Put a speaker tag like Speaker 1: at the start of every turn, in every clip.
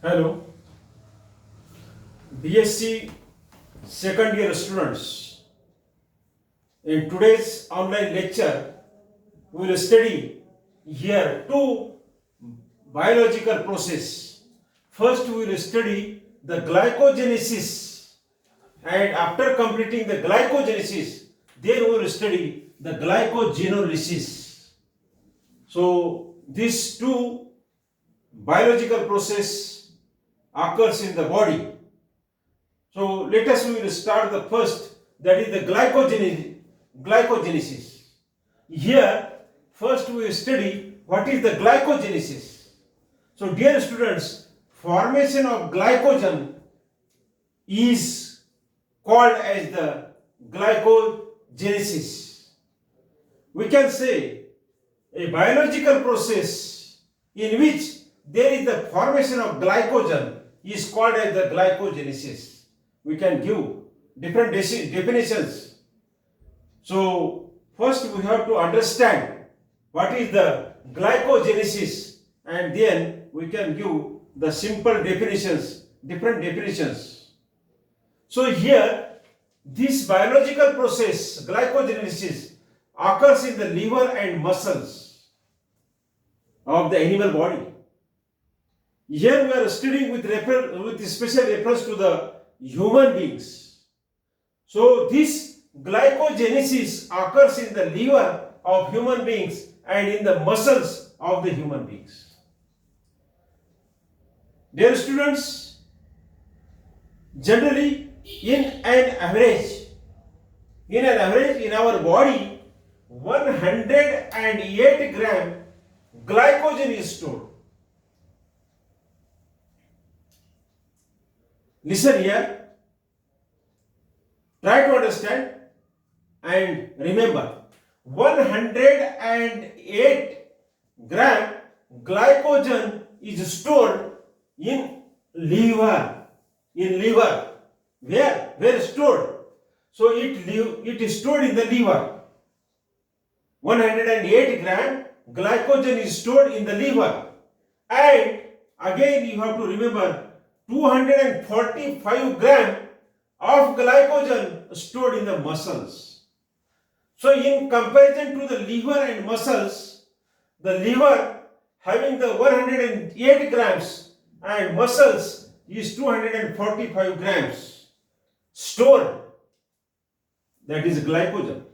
Speaker 1: Hello, BSc second year students. In today's online lecture, we will study here two biological process. First, we will study the glycogenesis, and after completing the glycogenesis, then we will study the glycogenolysis. So, these two biological process occurs in the body. So let us we will start the first, that is the glycogenesis. Here first we will study what is the glycogenesis. So dear students, formation of glycogen is called as the glycogenesis. We can say a biological process in which there is the formation of glycogen is called as the glycogenesis. We can give different definitions. So first we have to understand what is the glycogenesis, and then we can give the simple definitions, different definitions. So here this biological process, glycogenesis, occurs in the liver and muscles of the animal body. Here we are studying with special reference to the human beings. So this glycogenesis occurs in the liver of human beings and in the muscles of the human beings. Dear students, generally in average in our body 108 gram glycogen is stored. Listen here, try to understand and remember, 108 gram glycogen is stored in liver. Where stored? So it is stored in the liver. 108 gram glycogen is stored in the liver, and again you have to remember 245 gram of glycogen stored in the muscles. So in comparison to the liver and muscles, the liver having the 108 grams and muscles is 245 grams stored, that is glycogen.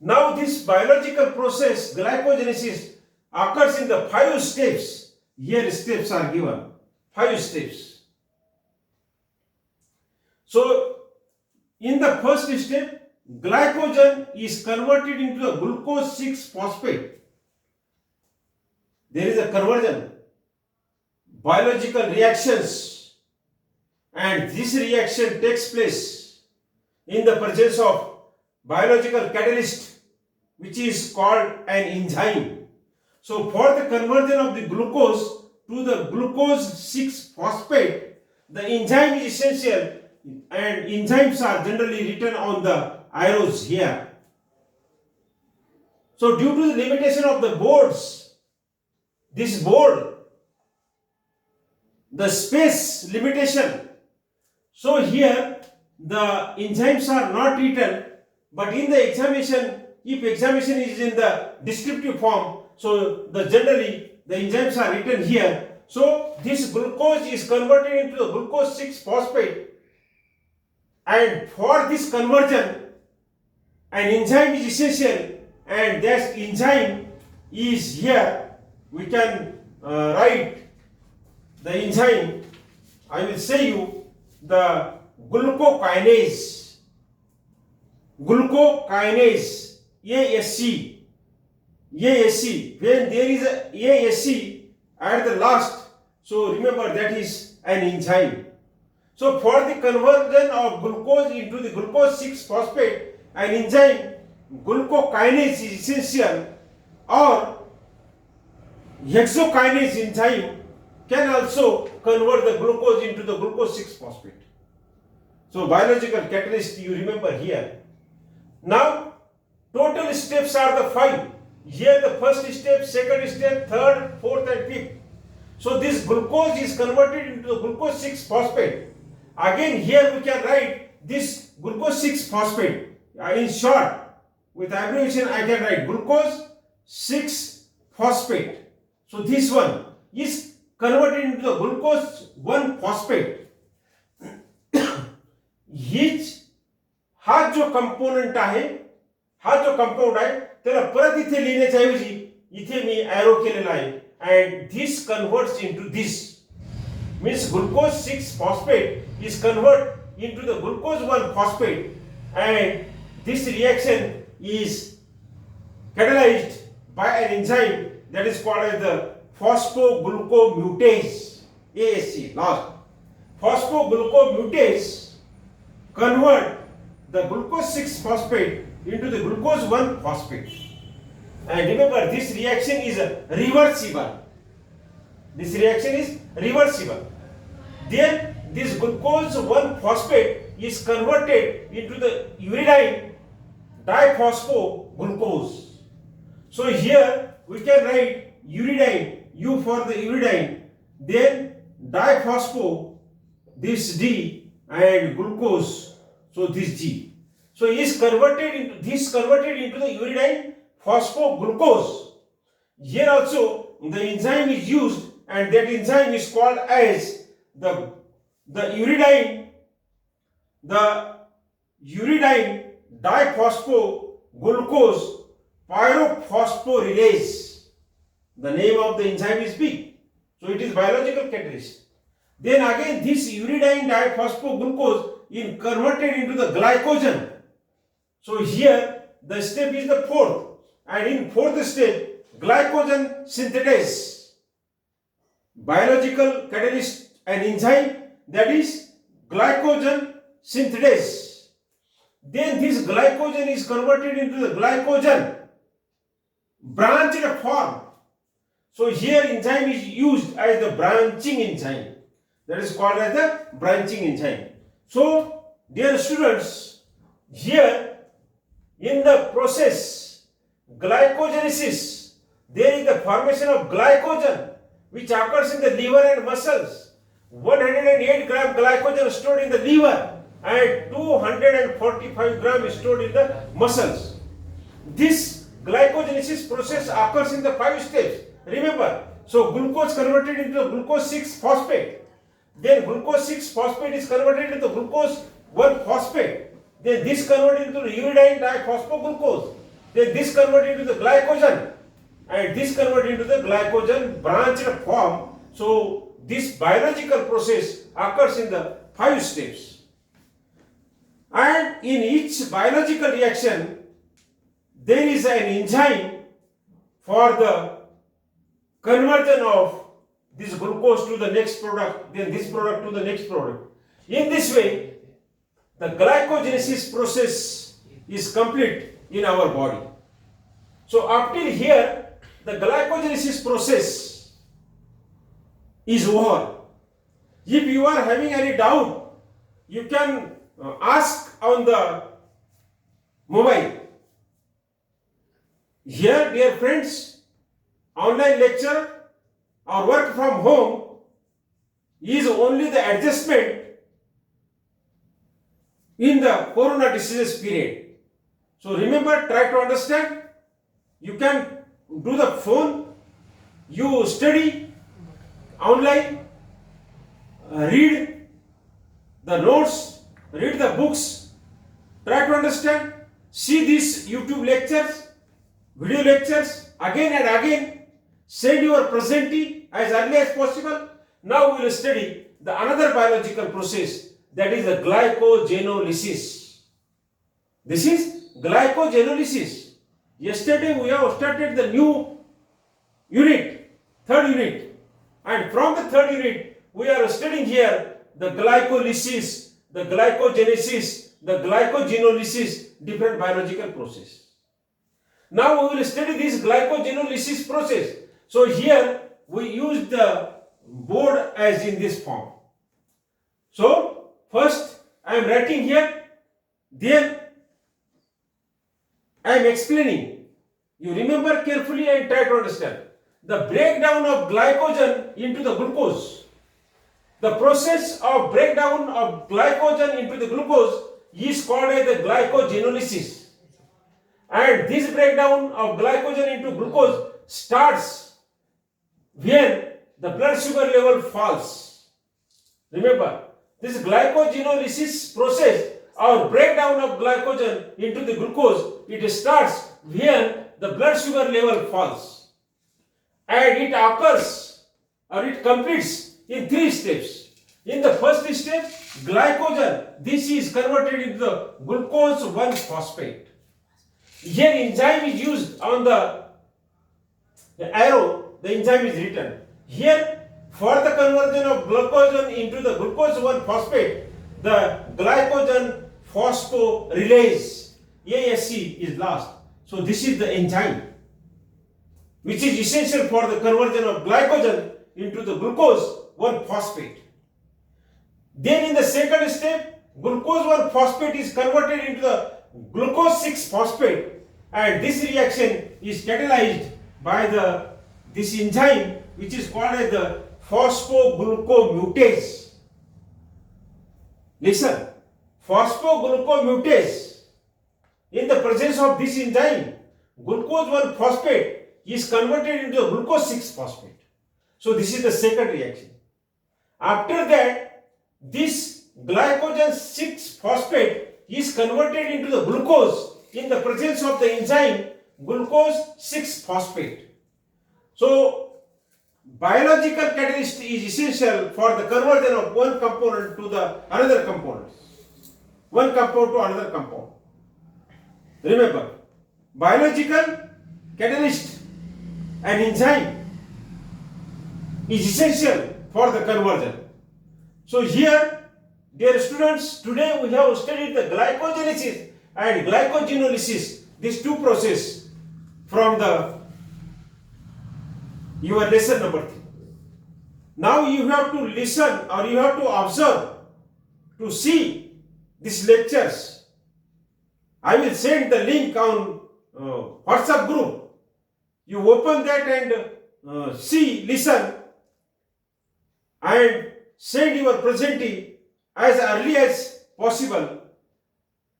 Speaker 1: Now this biological process, glycogenesis, occurs in the 5 steps. Here steps are given. 5 steps. So, in the first step, glycogen is converted into a glucose 6-phosphate. There is a conversion, biological reactions, and this reaction takes place in the presence of biological catalyst, which is called an enzyme. So, for the conversion of the glucose to the glucose 6-phosphate, the enzyme is essential, and enzymes are generally written on the arrows here. So due to the limitation of the boards, this board, the space limitation, so here the enzymes are not written, but in the examination, if examination is in the descriptive form, so generally the enzymes are written here. So this glucose is converted into the glucose 6-phosphate, and for this conversion an enzyme is essential, and that enzyme is here. We can write the enzyme. I will say you the glucokinase, ASC. When there is a ASC at the last, so remember that is an enzyme. So for the conversion of glucose into the glucose 6-phosphate, an enzyme glucokinase is essential, or hexokinase enzyme can also convert the glucose into the glucose 6-phosphate. So biological catalyst you remember here. Now total steps are the 5. Here the first step, second step, third, fourth and fifth. So this glucose is converted into the glucose 6 phosphate. Again here we can write this glucose 6 phosphate. In short, with abbreviation I can write glucose 6 phosphate. So this one is converted into the glucose 1 phosphate. हीच हा जो component आहे, हा जो compound आहे त्याला परत इथे लिहिण्याच्या ऐवजी इथे मी एरो केलेला आहे. And this converts into this, means glucose 6 phosphate is converted into the glucose 1 phosphate, and this reaction is catalyzed by an enzyme that is called as the phosphoglucomutase, ASC. Last, phosphoglucomutase convert the glucose 6 phosphate into the glucose 1 phosphate. And remember, this reaction is reversible. This reaction is reversible. Then this glucose 1 phosphate is converted into the uridine diphosphoglucose. So here we can write uridine, U for the uridine, then diphospho, this D, and glucose, so this G. So is converted into the uridine phosphoglucose. Here also the enzyme is used, and that enzyme is called as the uridine diphosphoglucose pyrophosphorylase. The name of the enzyme is big, so it is biological catalyst. Then again this uridine diphosphoglucose is converted into the glycogen. So here the step is the fourth. And in fourth step, glycogen synthetase, biological catalyst and enzyme, that is glycogen synthetase. Then this glycogen is converted into the glycogen branched form. So here enzyme is used as the branching enzyme, that is called as the branching enzyme. So dear students, here in the process glycogenesis, there is the formation of glycogen which occurs in the liver and muscles. 108 gram glycogen stored in the liver and 245 gram stored in the muscles. This glycogenesis process occurs in the 5 steps. Remember, so glucose converted into glucose 6 phosphate. Then glucose 6 phosphate is converted into glucose 1 phosphate. Then this converted into the uridine diphosphoglucose. Then this converted into the glycogen, and this converted into the glycogen branched form. So this biological process occurs in the 5 steps. And in each biological reaction, there is an enzyme for the conversion of this glucose to the next product, then this product to the next product. In this way, the glycogenesis process is complete in our body. So up till here, the glycogenesis process is over. If you are having any doubt, you can ask on the mobile. Here, dear friends, online lecture or work from home is only the adjustment in the corona diseases period. So remember, try to understand. You can do the phone, you study online, read the notes, read the books, try to understand, see these YouTube lectures, video lectures again and again, send your presentee as early as possible. Now we will study the another biological process, that is the glycogenolysis. This is glycogenolysis. Yesterday we have started the new unit, third unit, and from the third unit we are studying here the glycolysis, the glycogenesis, the glycogenolysis, different biological process. Now we will study this glycogenolysis process. So here we use the board as in this form. So first I am writing here, then I am explaining. You remember carefully and try to understand. the breakdown of glycogen into the glucose. The process of breakdown of glycogen into the glucose is called as the glycogenolysis. And this breakdown of glycogen into glucose starts when the blood sugar level falls. Remember, this glycogenolysis process or breakdown of glycogen into the glucose, it starts when the blood sugar level falls. And it occurs or it completes in 3 steps. In the first step, glycogen, this is converted into the glucose 1-phosphate. Here enzyme is used on the arrow, the enzyme is written. Here, for the conversion of glycogen into the glucose 1-phosphate, the glycogen phosphorylase, ASC, is lost. So this is the enzyme which is essential for the conversion of glycogen into the glucose 1-phosphate. Then in the second step, glucose 1-phosphate is converted into the glucose 6-phosphate, and this reaction is catalyzed by this enzyme which is called as the phosphoglucomutase. Listen, phosphoglucomutase, in the presence of this enzyme, glucose 1-phosphate is converted into the glucose 6-phosphate. So this is the second reaction. After that, this glycogen 6-phosphate is converted into the glucose in the presence of the enzyme glucose 6-phosphate. So biological catalyst is essential for the conversion of one component to the another component. One compound to another compound. Remember, biological catalyst, an enzyme, is essential for the conversion. So here, dear students, today we have studied the glycogenesis and glycogenolysis, these two processes from your lesson number 3. Now you have to listen or you have to observe to see these lectures. I will send the link on WhatsApp group. You open that and see, listen, and send your presentee as early as possible.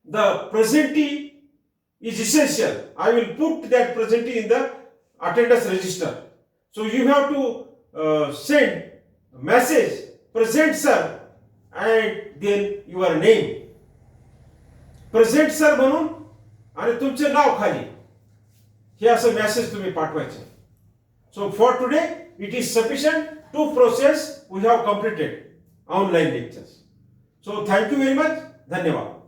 Speaker 1: The presentee is essential. I will put that presentee in the attendance register. So you have to send a message, present sir, and then your name. Present sir म्हणून आणि तुमचे नाव खाली हे असं message तुम्ही पाठवायचे. So for today it is sufficient. 2 process we have completed online lectures. So thank you very much. धन्यवाद.